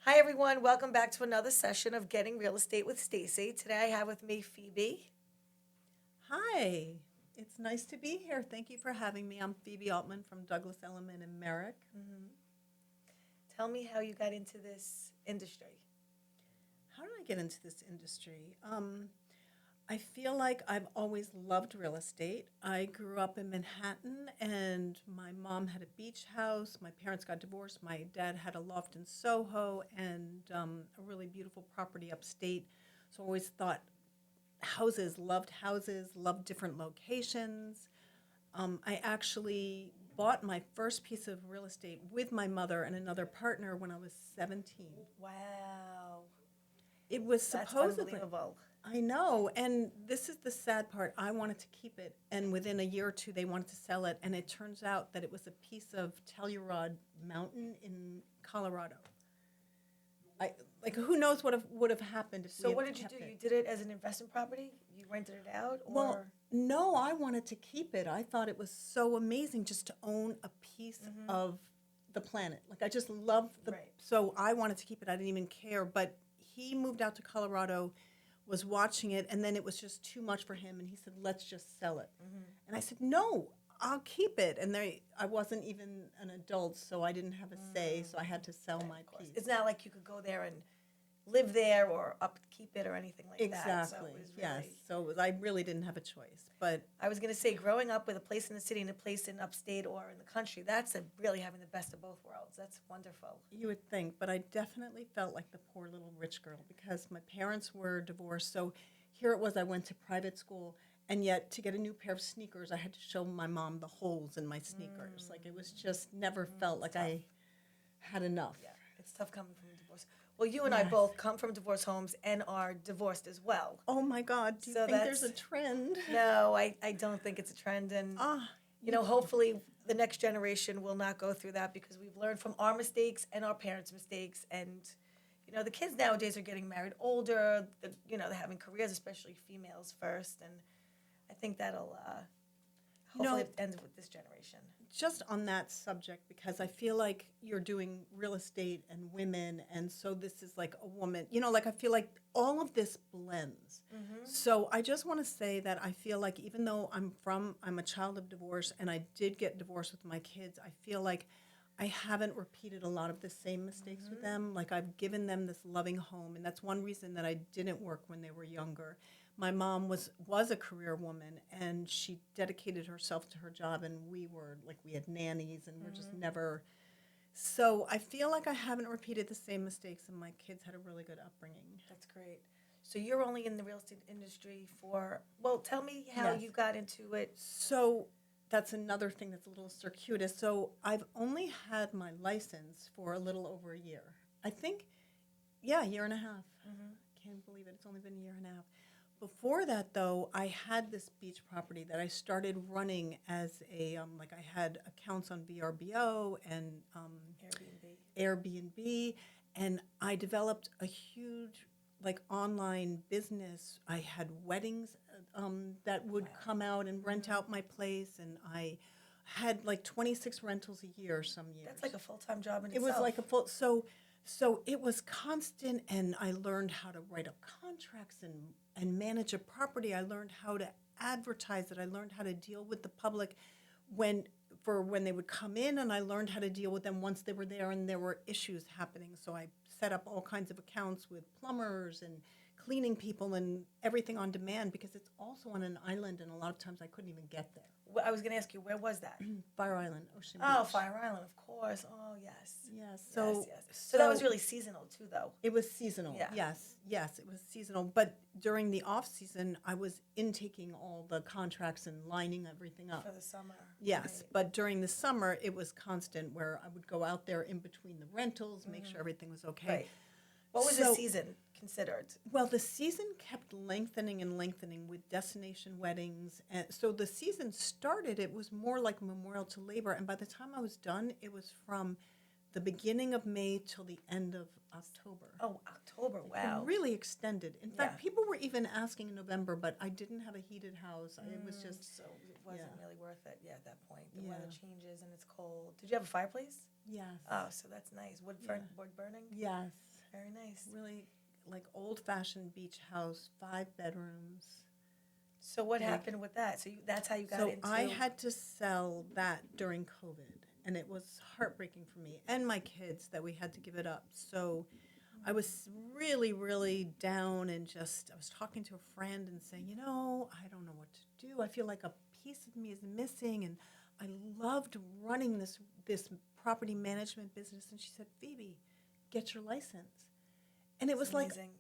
Hi, everyone. Welcome back to another session of Getting Real Estate with Stacey. Today I have with me Phoebe. Hi, it's nice to be here. Thank you for having me. I'm Phoebe Altman from Douglas Elliman in Merrick. Tell me how you got into this industry. How did I get into this industry? I feel like I've always loved real estate. I grew up in Manhattan, and my mom had a beach house. My parents got divorced. My dad had a loft in Soho and a really beautiful property upstate. So I always thought houses, loved different locations. I actually bought my first piece of real estate with my mother and another partner when I was 17. Wow, It was that's supposedly, unbelievable. I know, and this is the sad part. I wanted to keep it, and within a year or two, they wanted to sell it, and it turns out that it was a piece of Telluride Mountain in Colorado. I like who knows what would have happened if we So, had what did you do? kept You it. did it as an investment property? You rented it out, Well, or? no, I wanted to keep it. I thought it was so amazing just to own a piece of the planet. Like I just love the Right. so I wanted to keep it. I didn't even care, but he moved out to Colorado, was watching it, and then it was just too much for him and he said, "Let's just sell it." And I said, "No, I'll keep it." And I wasn't even an adult, so I didn't have a say, so I had to sell my Of course. piece. It's not like you could go there and live there or upkeep it or anything like that. So, Exactly. it was Yes. really. So I really didn't have a choice, but I was going to say, growing up with a place in the city and a place in upstate or in the country, that's really having the best of both worlds. That's wonderful. you would think, but I definitely felt like the poor little rich girl because my parents were divorced. So here it was, I went to private school, and yet to get a new pair of sneakers, I had to show my mom the holes in my sneakers. Like it was just never felt like tough. I had enough. Yeah, it's tough coming from a divorce. Well, you and I Yes. both come from divorce homes and are divorced as well. Oh my God, do you So think there's that's, a trend? no, I don't think it's a trend. And, Ah, hopefully the next generation will not go through that because we've learned from our mistakes and our parents' mistakes. And, the kids nowadays are getting married older, they're having careers, especially females first. And I think that'll you hopefully know, end with this generation. just on that subject because I feel like you're doing real estate and women, and so this is like a woman. Like I feel like all of this blends. So I just want to say that I feel like even though I'm a child of divorce, and I did get divorced with my kids, I feel like I haven't repeated a lot of the same mistakes with them. Like I've given them this loving home, and that's one reason that I didn't work when they were younger. My mom was a career woman, and she dedicated herself to her job, and we had nannies, and we're just never. So I feel like I haven't repeated the same mistakes, and my kids had a really good upbringing. That's great. So you're only in the real estate industry well, tell me how Yes. you got into it. So that's another thing that's a little circuitous. So I've only had my license for a little over a year. I think, yeah, a year and a half. Can't believe it. It's only been a year and a half. Before that, though, I had this beach property that I started running as I had accounts on VRBO and Airbnb, and I developed a huge online business. I had weddings that would come out and rent out my place, and I had like 26 rentals a year some years. That's like a full-time job in It itself. was like a full so it was constant, and I learned how to write up contracts and manage a property. I learned how to advertise it. I learned how to deal with the public when when they would come in, and I learned how to deal with them once they were there and there were issues happening. So I set up all kinds of accounts with plumbers and cleaning people and everything on demand because it's also on an island, and a lot of times I couldn't even get there. I was going to ask you, where was that? Fire Island, Ocean Oh, Beach. Fire Island, of course. Oh, yes. Yeah, so Yes, yes. So that was really seasonal too, though. it was seasonal. Yeah. Yes, it was seasonal. But during the off season, I was intaking all the contracts and lining everything up. For the summer. Yes, Right. but during the summer, it was constant where I would go out there in between the rentals, make sure everything was okay. Right. What was the So- season considered? Well, the season kept lengthening and lengthening with destination weddings. And so the season started, it was more like Memorial to Labor. And by the time I was done, it was from the beginning of May till the end of October. Oh, October. Wow. It really extended. In fact, Yeah. people were even asking in November, but I didn't have a heated house. It was just, So it wasn't yeah. really worth it. Yeah, at that point, the Yeah. weather changes and it's cold. Did you have a fireplace? yes. Oh, so that's nice. Wood burning. Yes. Very nice. Really like old-fashioned beach house, 5 bedrooms. So what Big. happened with that? So that's how you got So into. I had to sell that during COVID, and it was heartbreaking for me and my kids that we had to give it up. So I was really, really down, and just I was talking to a friend and saying, I don't know what to do. I feel like a piece of me is missing, and I loved running this property management business. And she said, Phoebe, get your license. And it was like amazing.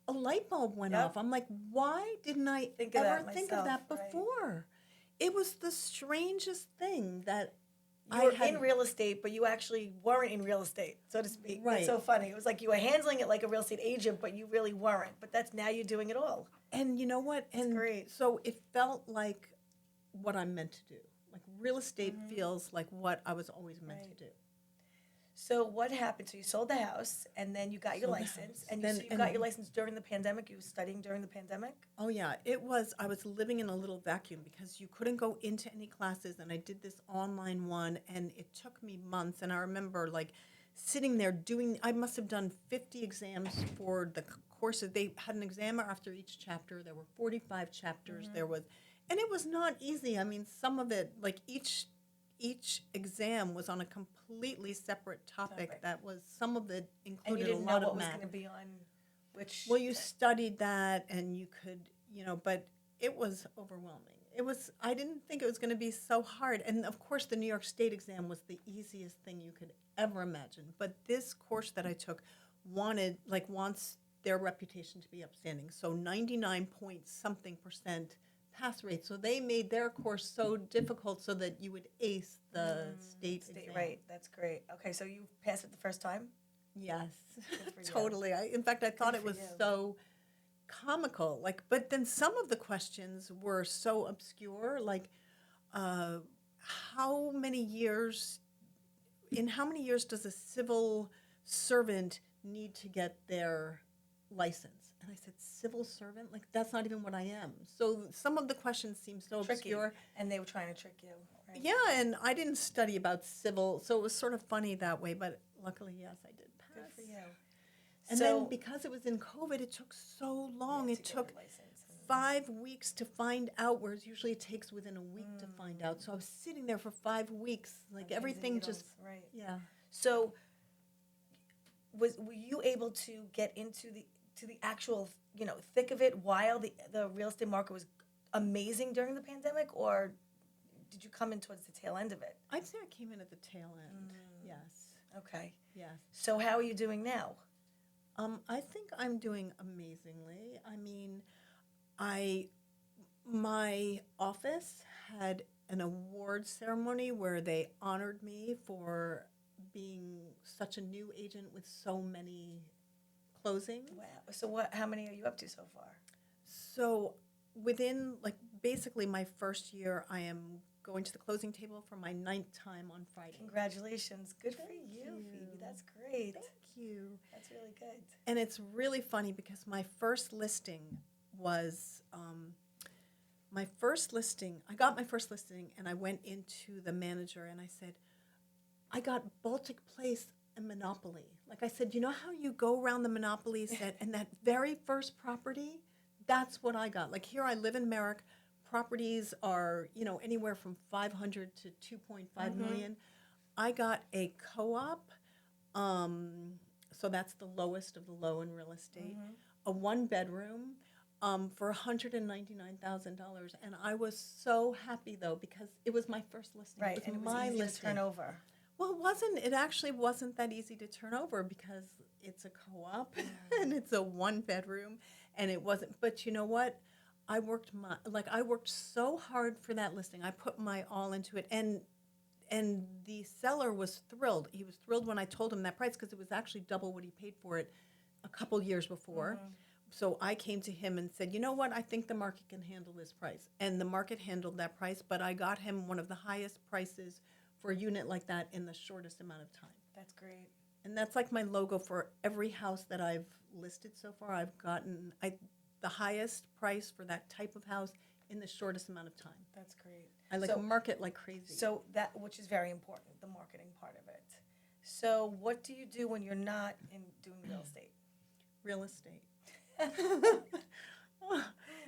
a light bulb went Yep. off. I'm like, why didn't I Think of ever that think of myself, that right. before? It was the strangest thing that You were in real estate, but you actually weren't in real estate, so to speak. Right. That's so funny. It was like you were handling it like a real estate agent, but you really weren't. But that's now you're doing it all. And you know what? And great. so it felt like what I'm meant to do. Like real estate feels like what I was always meant Right. to do. So what happened? So you sold the house, and then you got your Sold the license, house. and Then- so you and- got your license during the pandemic. You were studying during the pandemic. Oh yeah, I was living in a little vacuum because you couldn't go into any classes, and I did this online one, and it took me months. And I remember like sitting there I must have done 50 exams for the courses. They had an exam after each chapter. There were 45 chapters. And it was not easy. I mean, some of it, like each exam was on a completely separate topic. That was, some of it And you included a didn't know lot what of was math. going to be on which. Well, you studied that, and you could, but it was overwhelming. I didn't think it was going to be so hard. And of course, the New York State exam was the easiest thing you could ever imagine. But this course that I took wants their reputation to be upstanding. So 99 point something % pass rate. So they made their course so difficult so that you would ace the state exam. Right, that's great. Okay, so you passed it the first time? Yes, for you. totally. In fact, I thought it for was you. so comical. But then some of the questions were so obscure. Like, in how many years does a civil servant need to get their license? And I said, civil servant? Like, that's not even what I am. So some of the questions seem so Tricky. obscure. And they were trying to trick you. Right? Yeah, and I didn't study about civil, so it was sort of funny that way. But luckily, yes, I did pass. Good for you. And then because it was in COVID, it took so long. It took 5 weeks to find out, whereas usually it takes within a week to find out. So I was sitting there for 5 weeks, like everything just, right. yeah. So were you able to get into the actual thick of it while the real estate market was amazing during the pandemic, or did you come in towards the tail end of it? I'd say I came in at the tail end, yes. Okay. Yes. So how are you doing now? I think I'm doing amazingly. I mean, my office had an award ceremony where they honored me for being such a new agent with so many closings. Wow. So how many are you up to so far? So within basically my first year, I am going to the closing table for my 9th time on Friday. Congratulations. Good for Thank you, you. Phoebe. That's great. Thank you. That's really good. And it's really funny because my first listing was I got my first listing, and I went into the manager and I said, I got Baltic Place and Monopoly. Like I said, you know how you go around the Monopoly set, and that very first property, that's what I got. Like here I live in Merrick. Properties are, anywhere from 500 to 2.5 million. I got a co-op, so that's the lowest of the low in real estate, a 1-bedroom for $199,000. And I was so happy, though, because it was my first listing. Right, it was and it my was easy listing. to turn over. Well, it actually wasn't that easy to turn over because it's a co-op and it's a 1-bedroom, and it wasn't, but you know what? I worked so hard for that listing. I put my all into it, and the seller was thrilled. He was thrilled when I told him that price because it was actually double what he paid for it a couple years before. So I came to him and said, you know what? I think the market can handle this price. And the market handled that price, but I got him one of the highest prices for a unit like that in the shortest amount of time. That's great. And that's like my logo for every house that I've listed so far. I've gotten the highest price for that type of house in the shortest amount of time. That's great. I market like crazy. So which is very important, the marketing part of it. So what do you do when you're not in doing real estate? Real estate.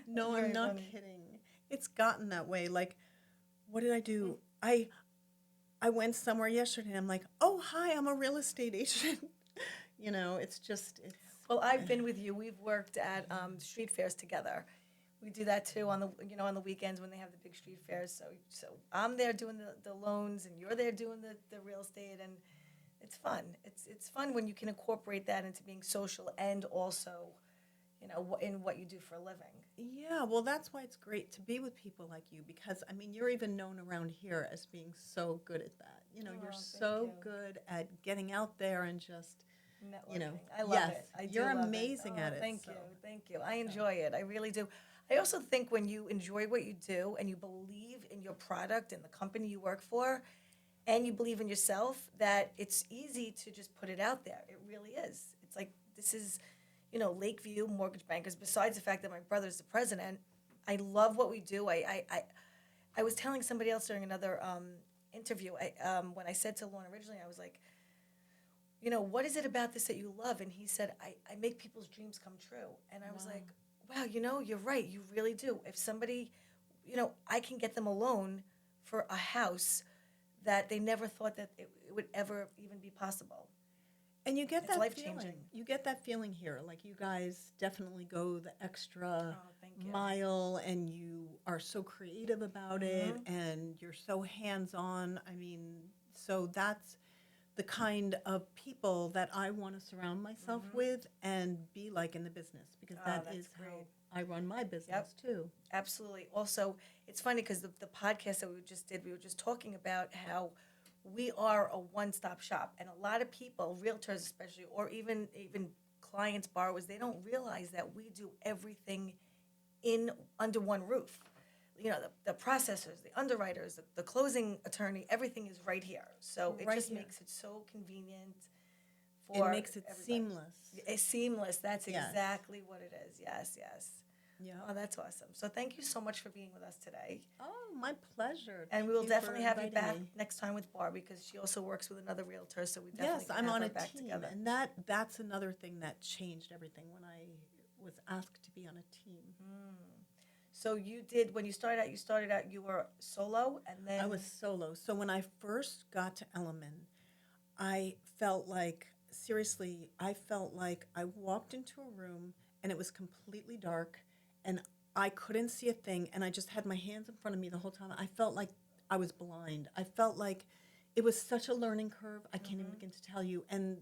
No, Very I'm not funny. kidding. It's gotten that way. Like, what did I do? I went somewhere yesterday and I'm like, oh, hi, I'm a real estate agent. It's just, it's. Well, I've been with you. We've worked at street fairs together. We do that too on the weekends when they have the big street fairs. So I'm there doing the loans and you're there doing the real estate, and it's fun. It's fun when you can incorporate that into being social and also, in what you do for a living. Yeah, well, that's why it's great to be with people like you because, I mean, you're even known around here as being so good at that. You're Oh, so thank you. good at getting out there and just, Networking. I love yes, it. I do you're love amazing it. at it. Thank so. you. Thank you. I enjoy it. I really do. I also think when you enjoy what you do and you believe in your product and the company you work for and you believe in yourself, that it's easy to just put it out there. It really is. It's like this is, Lakeview Mortgage Bankers, besides the fact that my brother's the president, I love what we do. I was telling somebody else during another interview, when I said to Lauren originally, I was like, what is it about this that you love? And he said, I make people's dreams come true. And I was like, wow, you're right. You really do. If somebody, I can get them a loan for a house that they never thought that it would ever even be possible. And you get It's that life-changing. feeling. You get that feeling here. Like you guys definitely go the extra Oh, thank you. mile and you are so creative about it and you're so hands-on. I mean, so that's the kind of people that I want to surround myself with and be like in the business because that that's is great. how I run my business too. Absolutely. Also, it's funny because the podcast that we just did, we were just talking about how we are a one-stop shop, and a lot of people, realtors especially, or even clients, borrowers, they don't realize that we do everything under one roof. The processors, the underwriters, the closing attorney, everything is right here. So it Right just here. makes it so convenient It for makes it everybody. seamless. It's seamless. That's Yes. exactly what it is. Yes, yes. Yeah. Oh, that's awesome. So thank you so much for being with us today. Oh, my pleasure. And Thank we will you definitely for have you inviting back me. next time with Barb because she also works with another realtor. So we definitely Yes, can I'm have on her a back team, together. and that's another thing that changed everything when I was asked to be on a team. So when you started out, you were solo, and then I was solo. So when I first got to Element, I felt like, seriously, I felt like I walked into a room and it was completely dark and I couldn't see a thing and I just had my hands in front of me the whole time. I felt like I was blind. I felt like it was such a learning curve. I can't even begin to tell you. And,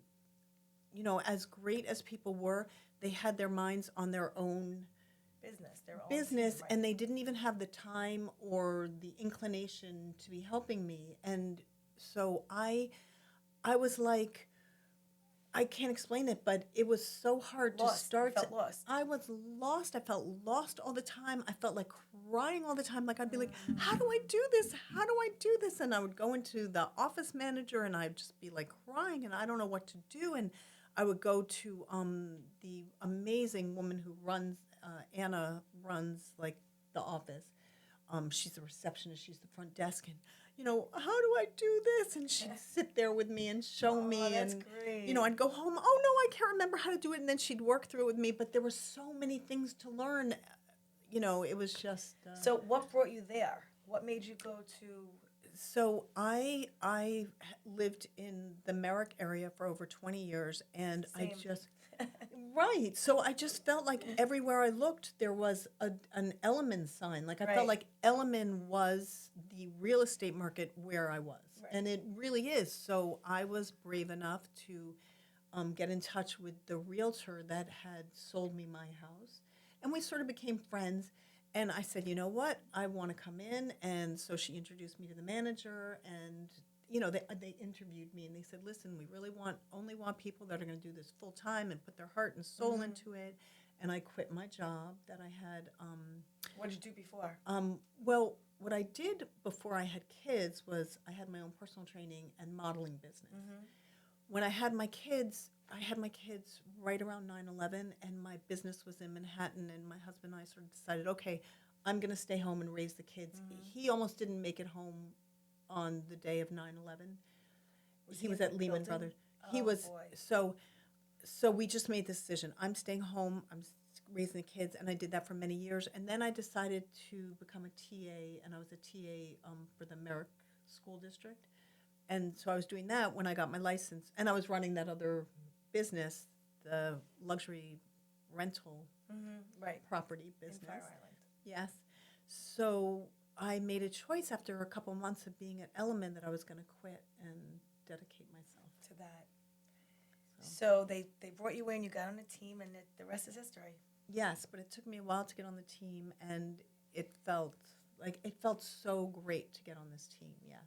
as great as people were, they had their minds on their own their own business team, and they didn't even have the time or the inclination to be helping me. And so I was like, I can't explain it, but it was so hard Lost. to start. You felt lost. I was lost. I felt lost all the time. I felt like crying all the time. Like I'd be like, how do I do this? How do I do this? And I would go into the office manager and I'd just be like crying and I don't know what to do. And I would go to the amazing woman who runs, Anna runs like the office. She's the receptionist. She's the front desk, and how do I do this? And she'd sit there with me and show me, that's and great. I'd go home. Oh no, I can't remember how to do it, and then she'd work through it with me. But there were so many things to learn. It was just. So what brought you there? What made you go to? So I lived in the Merrick area for over 20 years, and Same. I just. Right. So I just felt like everywhere I looked, there was an Element sign. Like I felt Right. like Element was the real estate market where I was. Right. And it really is. So I was brave enough to get in touch with the realtor that had sold me my house. And we sort of became friends. And I said, you know what? I want to come in. And so she introduced me to the manager and they interviewed me and they said, listen, we really only want people that are going to do this full time and put their heart and soul into it. And I quit my job that I had. What did you do before? Well, what I did before I had kids was I had my own personal training and modeling business. When I had my kids right around 9/11 and my business was in Manhattan and my husband and I sort of decided, okay, I'm going to stay home and raise the kids. He almost didn't make it home on the day of 9/11. He was at Lehman building? Brothers. Oh, boy. So so we just made the decision. I'm staying home. I'm raising the kids, and I did that for many years. And then I decided to become a TA, and I was a TA for the Merrick School District. And so I was doing that when I got my license, and I was running that other business, the luxury rental Right. property In business. Fire Island. Yes. So I made a choice after a couple months of being at Element that I was going to quit and dedicate myself. To that. So they brought you in, you got on a team, and the rest is history. Yes, but it took me a while to get on the team, and it felt so great to get on this team. Yes.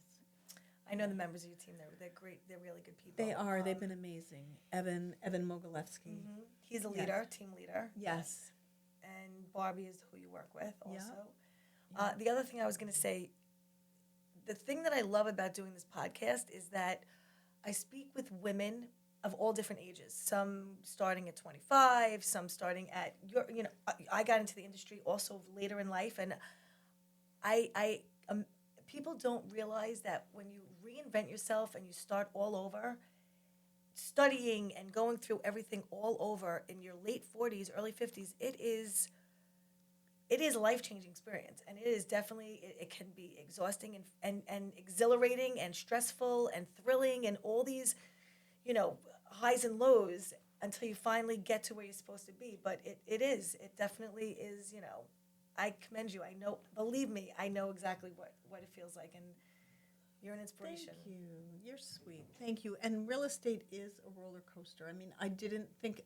I know the members of your team. They're great. They're really good people. They are. They've been amazing. Evan Mogilevsky. He's a leader, team leader. Yes. And Barbie is who you work with also. Yeah. The other thing I was going to say, the thing that I love about doing this podcast is that I speak with women of all different ages. Some starting at 25, some starting at I got into the industry also later in life, and people don't realize that when you reinvent yourself and you start all over, studying and going through everything all over in your late 40s, early 50s, it is a life-changing experience, and it is definitely it can be exhausting and exhilarating and stressful and thrilling and all these highs and lows until you finally get to where you're supposed to be. But it definitely is. I commend you. I know, believe me, I know exactly what it feels like, and you're an inspiration. Thank you. You're sweet. Thank you. And real estate is a roller coaster. I mean, I didn't think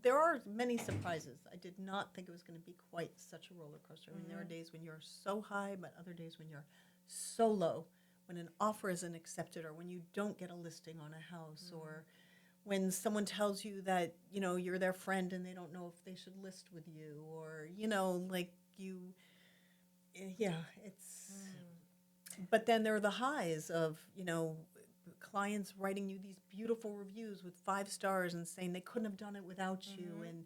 there are many surprises. I did not think it was going to be quite such a roller coaster. I mean, there are days when you're so high, but other days when you're so low, when an offer isn't accepted, or when you don't get a listing on a house, or when someone tells you that, you're their friend and they don't know if they should list with you, or, it's... But then there are the highs of, clients writing you these beautiful reviews with 5 stars and saying they couldn't have done it without you, and,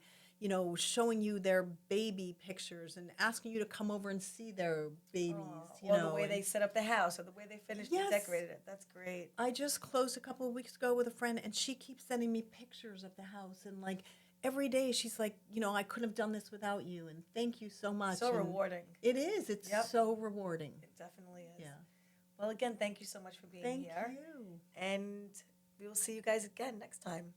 showing you their baby pictures and asking you to come over and see their babies, or the way they set up the house, or the way they finished and decorated it. That's great. I just closed a couple of weeks ago with a friend, and she keeps sending me pictures of the house, and every day she's like, I couldn't have done this without you, and thank you so much. So and rewarding. It is. It's so rewarding. It definitely is. Yeah. Well, again, thank you so much for being here. Thank you. And we will see you guys again next time.